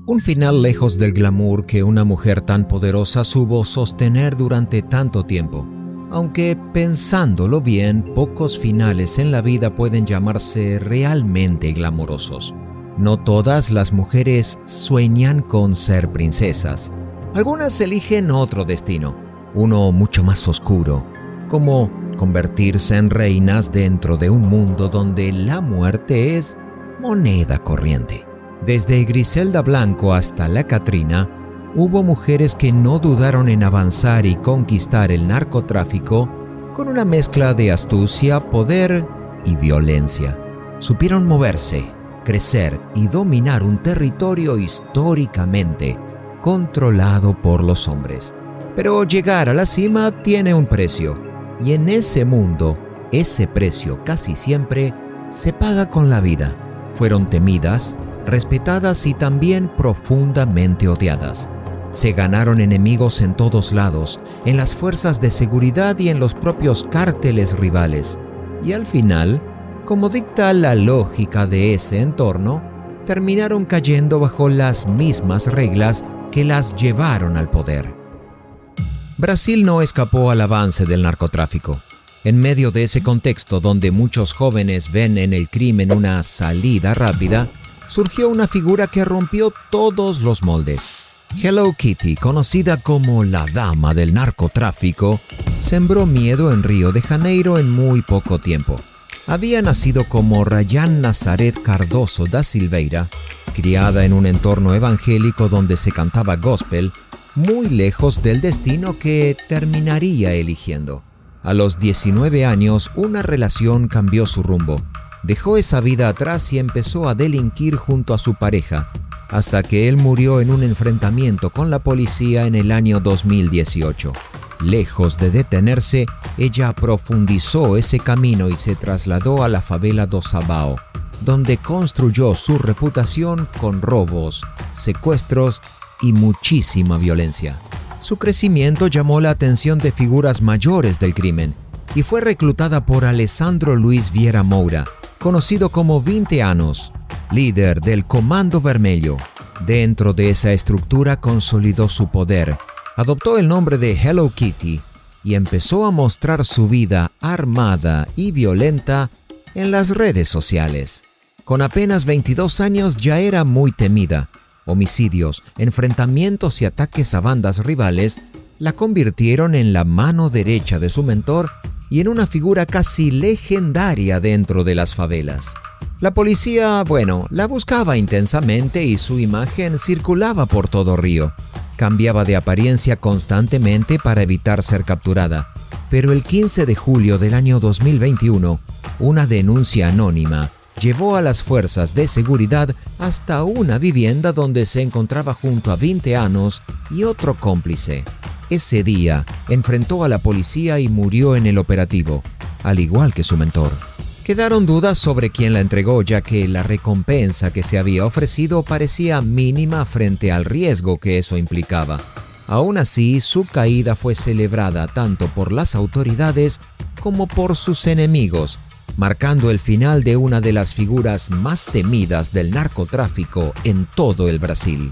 Un final lejos del glamour que una mujer tan poderosa supo sostener durante tanto tiempo. Aunque pensándolo bien, pocos finales en la vida pueden llamarse realmente glamorosos. No todas las mujeres sueñan con ser princesas. Algunas eligen otro destino, uno mucho más oscuro, como convertirse en reinas dentro de un mundo donde la muerte es moneda corriente. Desde Griselda Blanco hasta la Catrina, hubo mujeres que no dudaron en avanzar y conquistar el narcotráfico con una mezcla de astucia, poder y violencia. Supieron moverse, crecer y dominar un territorio históricamente controlado por los hombres. Pero llegar a la cima tiene un precio, y en ese mundo, ese precio casi siempre se paga con la vida. Fueron temidas, respetadas y también profundamente odiadas. Se ganaron enemigos en todos lados, en las fuerzas de seguridad y en los propios cárteles rivales. Y al final, como dicta la lógica de ese entorno, terminaron cayendo bajo las mismas reglas que las llevaron al poder. Brasil no escapó al avance del narcotráfico. En medio de ese contexto donde muchos jóvenes ven en el crimen una salida rápida, surgió una figura que rompió todos los moldes. Hello Kitty, conocida como la dama del narcotráfico, sembró miedo en Río de Janeiro en muy poco tiempo. Había nacido como Rayane Nazaret Cardoso da Silveira, criada en un entorno evangélico donde se cantaba gospel, muy lejos del destino que terminaría eligiendo. A los 19 años, una relación cambió su rumbo. Dejó esa vida atrás y empezó a delinquir junto a su pareja, hasta que él murió en un enfrentamiento con la policía en el año 2018. Lejos de detenerse, ella profundizó ese camino y se trasladó a la favela do Sabão, donde construyó su reputación con robos, secuestros y muchísima violencia. Su crecimiento llamó la atención de figuras mayores del crimen y fue reclutada por Alessandro Luis Vieira Moura, conocido como 20 años, líder del Comando Vermelho. Dentro de esa estructura consolidó su poder, adoptó el nombre de Hello Kitty y empezó a mostrar su vida armada y violenta en las redes sociales. Con apenas 22 años ya era muy temida. Homicidios, enfrentamientos y ataques a bandas rivales la convirtieron en la mano derecha de su mentor y en una figura casi legendaria dentro de las favelas. La policía, la buscaba intensamente y su imagen circulaba por todo Río. Cambiaba de apariencia constantemente para evitar ser capturada. Pero el 15 de julio del año 2021, una denuncia anónima llevó a las fuerzas de seguridad hasta una vivienda donde se encontraba junto a 20 años y otro cómplice. Ese día enfrentó a la policía y murió en el operativo, al igual que su mentor. Quedaron dudas sobre quién la entregó, ya que la recompensa que se había ofrecido parecía mínima frente al riesgo que eso implicaba. Aún así, su caída fue celebrada tanto por las autoridades como por sus enemigos, marcando el final de una de las figuras más temidas del narcotráfico en todo el Brasil.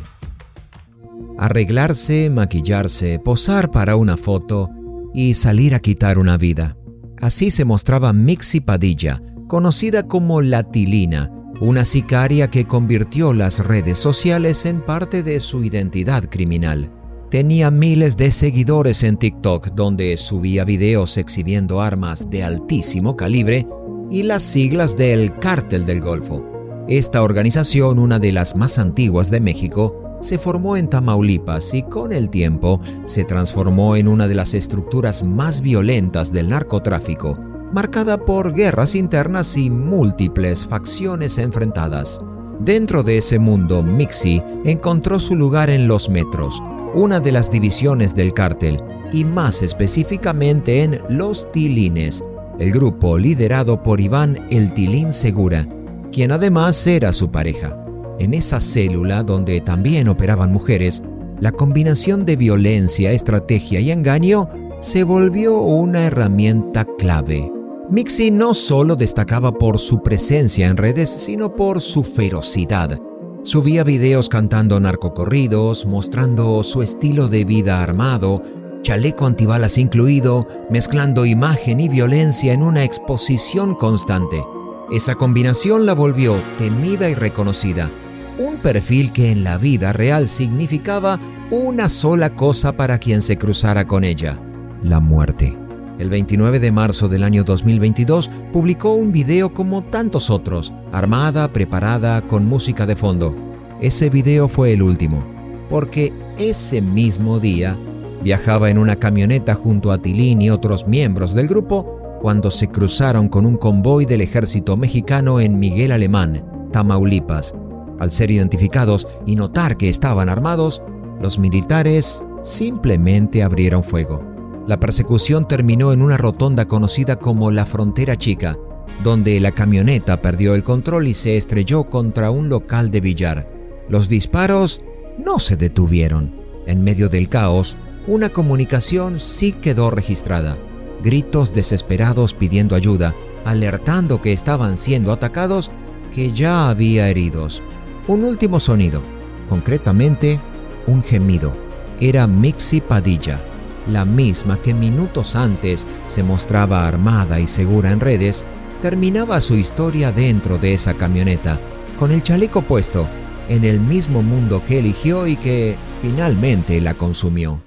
Arreglarse, maquillarse, posar para una foto y salir a quitar una vida. Así se mostraba Mixi Padilla, conocida como La Tilina, una sicaria que convirtió las redes sociales en parte de su identidad criminal. Tenía miles de seguidores en TikTok, donde subía videos exhibiendo armas de altísimo calibre y las siglas del Cártel del Golfo. Esta organización, una de las más antiguas de México, se formó en Tamaulipas y con el tiempo se transformó en una de las estructuras más violentas del narcotráfico, marcada por guerras internas y múltiples facciones enfrentadas. Dentro de ese mundo, Mixi encontró su lugar en los Metros, una de las divisiones del cártel, y más específicamente en Los Tilines, el grupo liderado por Iván El Tilín Segura, quien además era su pareja. En esa célula, donde también operaban mujeres, la combinación de violencia, estrategia y engaño se volvió una herramienta clave. Mixi no solo destacaba por su presencia en redes, sino por su ferocidad. Subía videos cantando narcocorridos, mostrando su estilo de vida armado, chaleco antibalas incluido, mezclando imagen y violencia en una exposición constante. Esa combinación la volvió temida y reconocida. Un perfil que en la vida real significaba una sola cosa para quien se cruzara con ella: la muerte. El 29 de marzo del año 2022 publicó un video como tantos otros, armada, preparada, con música de fondo. Ese video fue el último, porque ese mismo día viajaba en una camioneta junto a Tilín y otros miembros del grupo cuando se cruzaron con un convoy del ejército mexicano en Miguel Alemán, Tamaulipas. Al ser identificados y notar que estaban armados, los militares simplemente abrieron fuego. La persecución terminó en una rotonda conocida como la Frontera Chica, donde la camioneta perdió el control y se estrelló contra un local de billar. Los disparos no se detuvieron. En medio del caos, una comunicación sí quedó registrada. Gritos desesperados pidiendo ayuda, alertando que estaban siendo atacados, que ya había heridos. Un último sonido, concretamente un gemido. Era Mixi Padilla, la misma que minutos antes se mostraba armada y segura en redes, terminaba su historia dentro de esa camioneta, con el chaleco puesto, en el mismo mundo que eligió y que finalmente la consumió.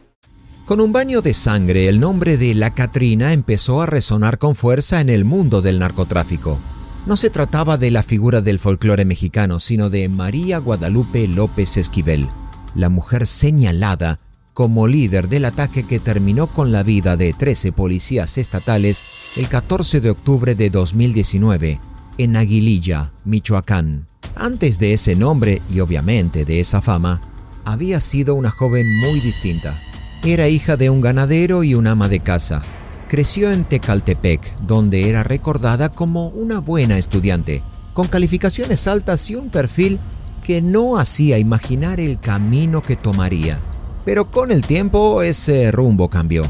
Con un baño de sangre, el nombre de La Catrina empezó a resonar con fuerza en el mundo del narcotráfico. No se trataba de la figura del folclore mexicano, sino de María Guadalupe López Esquivel, la mujer señalada como líder del ataque que terminó con la vida de 13 policías estatales el 14 de octubre de 2019 en Aguililla, Michoacán. Antes de ese nombre y obviamente de esa fama, había sido una joven muy distinta. Era hija de un ganadero y una ama de casa. Creció en Tecaltepec, donde era recordada como una buena estudiante, con calificaciones altas y un perfil que no hacía imaginar el camino que tomaría. Pero con el tiempo ese rumbo cambió.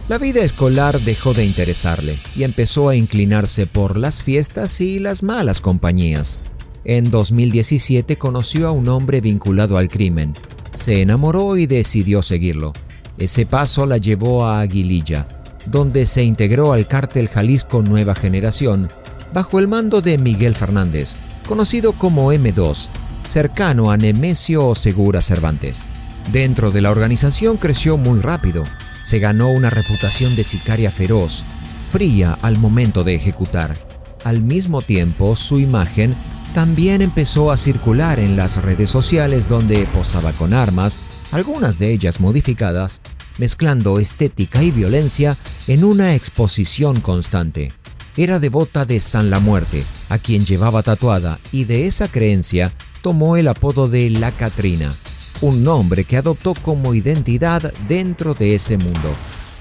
La vida escolar dejó de interesarle y empezó a inclinarse por las fiestas y las malas compañías. En 2017 conoció a un hombre vinculado al crimen. Se enamoró y decidió seguirlo. Ese paso la llevó a Aguililla, donde se integró al cártel Jalisco Nueva Generación, bajo el mando de Miguel Fernández, conocido como M2, cercano a Nemesio Segura Cervantes. Dentro de la organización creció muy rápido. Se ganó una reputación de sicaria feroz, fría al momento de ejecutar. Al mismo tiempo, su imagen también empezó a circular en las redes sociales, donde posaba con armas, algunas de ellas modificadas, mezclando estética y violencia en una exposición constante. Era devota de San La Muerte, a quien llevaba tatuada, y de esa creencia tomó el apodo de La Catrina, un nombre que adoptó como identidad dentro de ese mundo.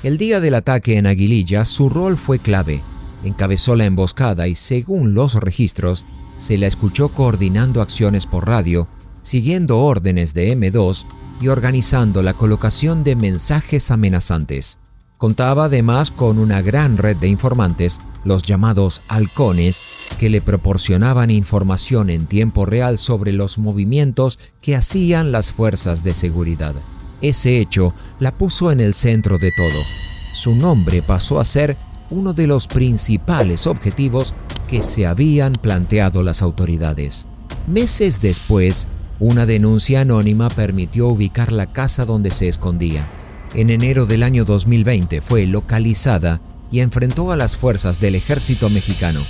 El día del ataque en Aguililla, su rol fue clave. Encabezó la emboscada y, según los registros, se la escuchó coordinando acciones por radio, siguiendo órdenes de M2 y organizando la colocación de mensajes amenazantes. Contaba además con una gran red de informantes, los llamados halcones, que le proporcionaban información en tiempo real sobre los movimientos que hacían las fuerzas de seguridad. Ese hecho la puso en el centro de todo. Su nombre pasó a ser uno de los principales objetivos que se habían planteado las autoridades. Meses después, una denuncia anónima permitió ubicar la casa donde se escondía. En enero del año 2020 fue localizada y enfrentó a las fuerzas del ejército mexicano.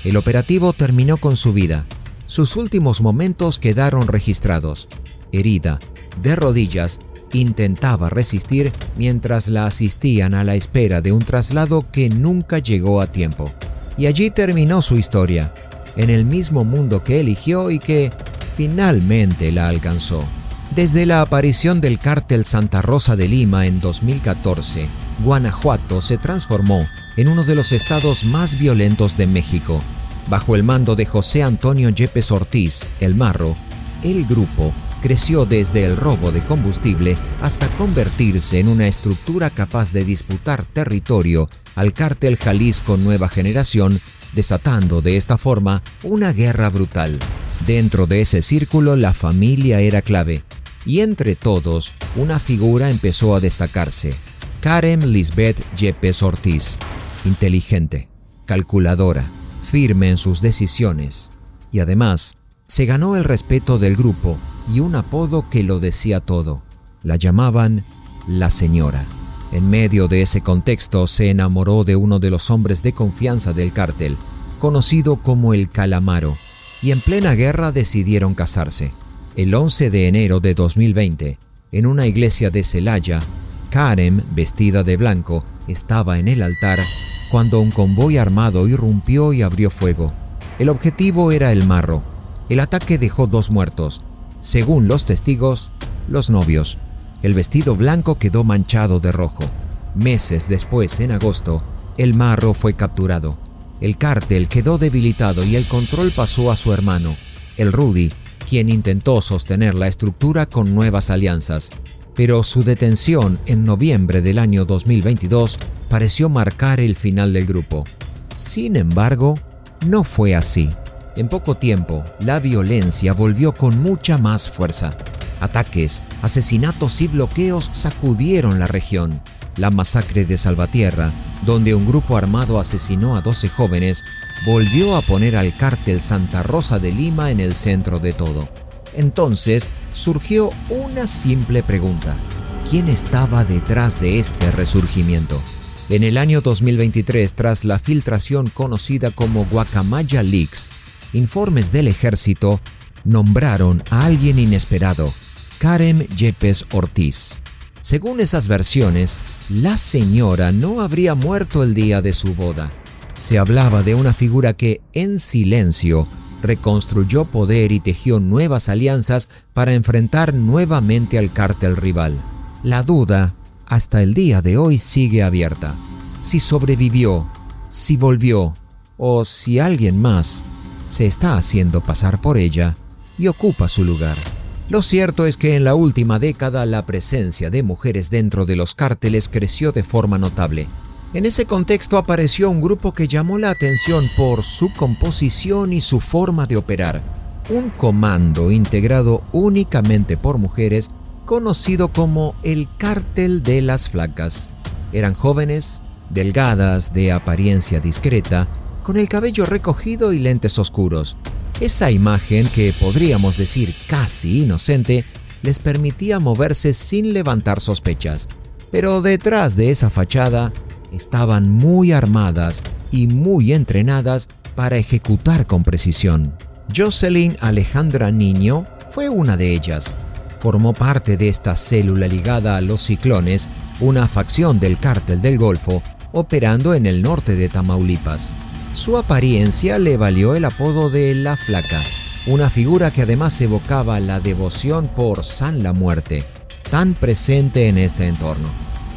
El operativo terminó con su vida. Sus últimos momentos quedaron registrados. Herida, de rodillas, intentaba resistir mientras la asistían a la espera de un traslado que nunca llegó a tiempo. Y allí terminó su historia, en el mismo mundo que eligió y que finalmente la alcanzó. Desde la aparición del cártel Santa Rosa de Lima en 2014, Guanajuato se transformó en uno de los estados más violentos de México. Bajo el mando de José Antonio Yepes Ortiz, el Marro, el grupo creció desde el robo de combustible hasta convertirse en una estructura capaz de disputar territorio al cártel Jalisco Nueva Generación, desatando de esta forma una guerra brutal. Dentro de ese círculo, la familia era clave, y entre todos, una figura empezó a destacarse: Karen Lisbeth Yepes Ortiz, inteligente, calculadora, firme en sus decisiones, y además se ganó el respeto del grupo y un apodo que lo decía todo. La llamaban la señora. En medio de ese contexto se enamoró de uno de los hombres de confianza del cártel, conocido como el Calamaro, y en plena guerra decidieron casarse. El 11 de enero de 2020, en una iglesia de Celaya, Karen, vestida de blanco, estaba en el altar cuando un convoy armado irrumpió y abrió fuego. El objetivo era El Marro. El ataque dejó 2 muertos. Según los testigos, los novios. El vestido blanco quedó manchado de rojo. Meses después, en agosto, El Marro fue capturado. El cártel quedó debilitado y el control pasó a su hermano, el Rudy, quien intentó sostener la estructura con nuevas alianzas. Pero su detención en noviembre del año 2022 pareció marcar el final del grupo. Sin embargo, no fue así. En poco tiempo, la violencia volvió con mucha más fuerza. Ataques, asesinatos y bloqueos sacudieron la región. La masacre de Salvatierra, donde un grupo armado asesinó a 12 jóvenes, volvió a poner al cártel Santa Rosa de Lima en el centro de todo. Entonces surgió una simple pregunta: ¿quién estaba detrás de este resurgimiento? En el año 2023, tras la filtración conocida como Guacamaya Leaks, informes del ejército nombraron a alguien inesperado: Karen Yepes Ortiz. Según esas versiones, la señora no habría muerto el día de su boda. Se hablaba de una figura que, en silencio, reconstruyó poder y tejió nuevas alianzas para enfrentar nuevamente al cártel rival. La duda, hasta el día de hoy, sigue abierta. Si sobrevivió, si volvió, o si alguien más se está haciendo pasar por ella y ocupa su lugar. Lo cierto es que en la última década la presencia de mujeres dentro de los cárteles creció de forma notable. En ese contexto apareció un grupo que llamó la atención por su composición y su forma de operar. Un comando integrado únicamente por mujeres, conocido como el Cártel de las Flacas. Eran jóvenes, delgadas, de apariencia discreta, con el cabello recogido y lentes oscuros. Esa imagen, que podríamos decir casi inocente, les permitía moverse sin levantar sospechas. Pero detrás de esa fachada estaban muy armadas y muy entrenadas para ejecutar con precisión. Jocelyn Alejandra Niño fue una de ellas. Formó parte de esta célula ligada a los Ciclones, una facción del Cártel del Golfo, operando en el norte de Tamaulipas. Su apariencia le valió el apodo de La Flaca, una figura que además evocaba la devoción por San la Muerte, tan presente en este entorno.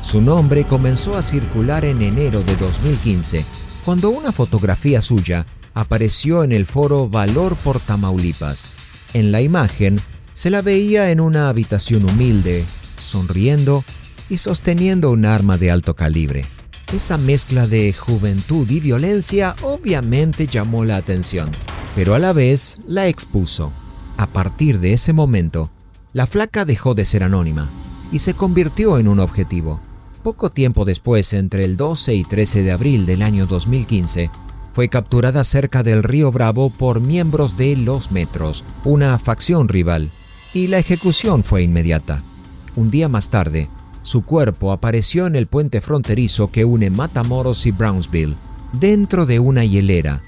Su nombre comenzó a circular en enero de 2015, cuando una fotografía suya apareció en el foro Valor por Tamaulipas. En la imagen se la veía en una habitación humilde, sonriendo y sosteniendo un arma de alto calibre. Esa mezcla de juventud y violencia obviamente llamó la atención, pero a la vez la expuso. A partir de ese momento, la Flaca dejó de ser anónima y se convirtió en un objetivo. Poco tiempo después, entre el 12 y 13 de abril del año 2015, fue capturada cerca del Río Bravo por miembros de Los Metros, una facción rival, y la ejecución fue inmediata. Un día más tarde, su cuerpo apareció en el puente fronterizo que une Matamoros y Brownsville, dentro de una hielera,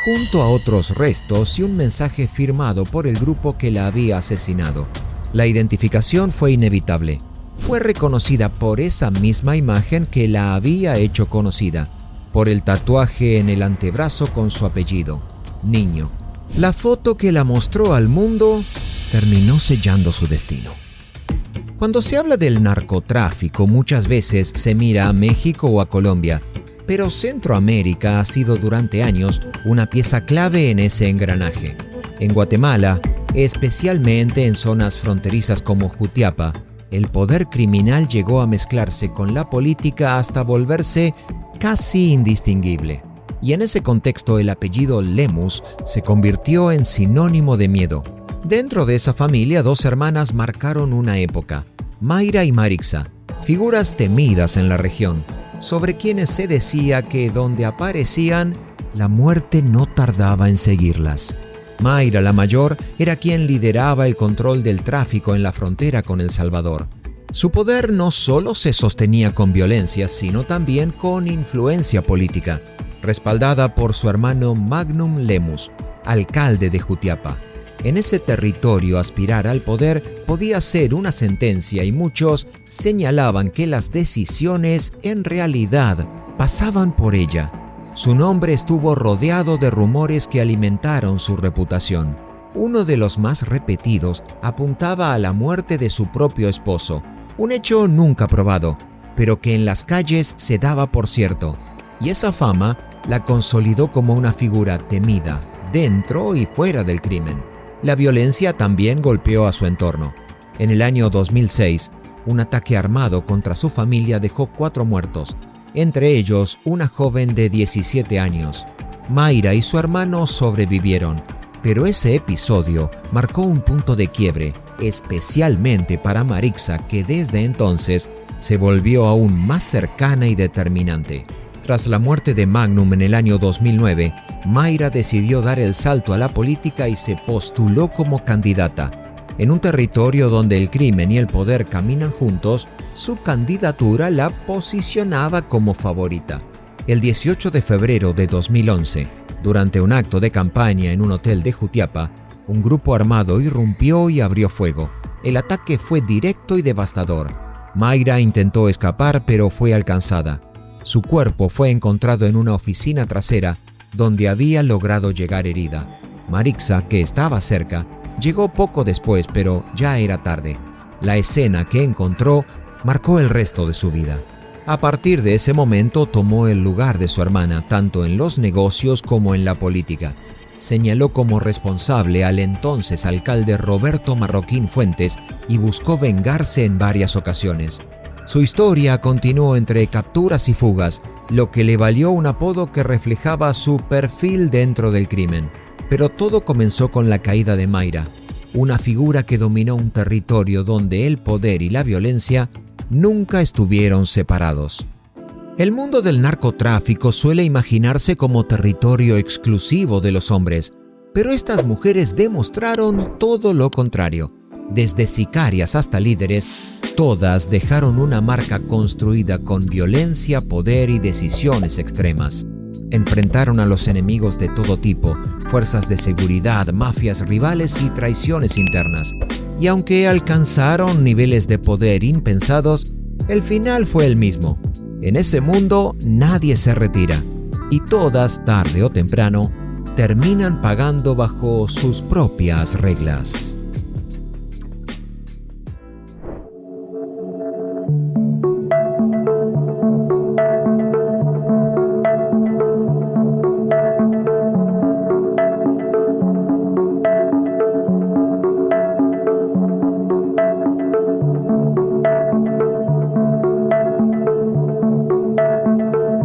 junto a otros restos y un mensaje firmado por el grupo que la había asesinado. La identificación fue inevitable. Fue reconocida por esa misma imagen que la había hecho conocida, por el tatuaje en el antebrazo con su apellido, Niño. La foto que la mostró al mundo terminó sellando su destino. Cuando se habla del narcotráfico, muchas veces se mira a México o a Colombia, pero Centroamérica ha sido durante años una pieza clave en ese engranaje. En Guatemala, especialmente en zonas fronterizas como Jutiapa, el poder criminal llegó a mezclarse con la política hasta volverse casi indistinguible. y en ese contexto el apellido Lemus se convirtió en sinónimo de miedo. Dentro de esa familia, dos hermanas marcaron una época: Mayra y Marixa, figuras temidas en la región, sobre quienes se decía que donde aparecían, la muerte no tardaba en seguirlas. Mayra, la mayor, era quien lideraba el control del tráfico en la frontera con El Salvador. Su poder no solo se sostenía con violencia, sino también con influencia política, respaldada por su hermano Magnum Lemus, alcalde de Jutiapa. En ese territorio aspirar al poder podía ser una sentencia y muchos señalaban que las decisiones en realidad pasaban por ella. Su nombre estuvo rodeado de rumores que alimentaron su reputación. Uno de los más repetidos apuntaba a la muerte de su propio esposo, un hecho nunca probado, pero que en las calles se daba por cierto, y esa fama la consolidó como una figura temida dentro y fuera del crimen. La violencia también golpeó a su entorno. En el año 2006, un ataque armado contra su familia dejó 4 muertos, entre ellos una joven de 17 años. Mayra y su hermano sobrevivieron, pero ese episodio marcó un punto de quiebre, especialmente para Marixa, que desde entonces se volvió aún más cercana y determinante. Tras la muerte de Magnum en el año 2009, Mayra decidió dar el salto a la política y se postuló como candidata. En un territorio donde el crimen y el poder caminan juntos, su candidatura la posicionaba como favorita. El 18 de febrero de 2011, durante un acto de campaña en un hotel de Jutiapa, un grupo armado irrumpió y abrió fuego. El ataque fue directo y devastador. Mayra intentó escapar, pero fue alcanzada. Su cuerpo fue encontrado en una oficina trasera donde había logrado llegar herida. Marixa, que estaba cerca, llegó poco después, pero ya era tarde. La escena que encontró marcó el resto de su vida. A partir de ese momento tomó el lugar de su hermana, tanto en los negocios como en la política. Señaló como responsable al entonces alcalde Roberto Marroquín Fuentes y buscó vengarse en varias ocasiones. Su historia continuó entre capturas y fugas, lo que le valió un apodo que reflejaba su perfil dentro del crimen. Pero todo comenzó con la caída de Mayra, una figura que dominó un territorio donde el poder y la violencia nunca estuvieron separados. El mundo del narcotráfico suele imaginarse como territorio exclusivo de los hombres, pero estas mujeres demostraron todo lo contrario. Desde sicarias hasta líderes, todas dejaron una marca construida con violencia, poder y decisiones extremas. Enfrentaron a los enemigos de todo tipo, fuerzas de seguridad, mafias rivales y traiciones internas. Y aunque alcanzaron niveles de poder impensados, el final fue el mismo. En ese mundo nadie se retira, y todas, tarde o temprano, terminan pagando bajo sus propias reglas.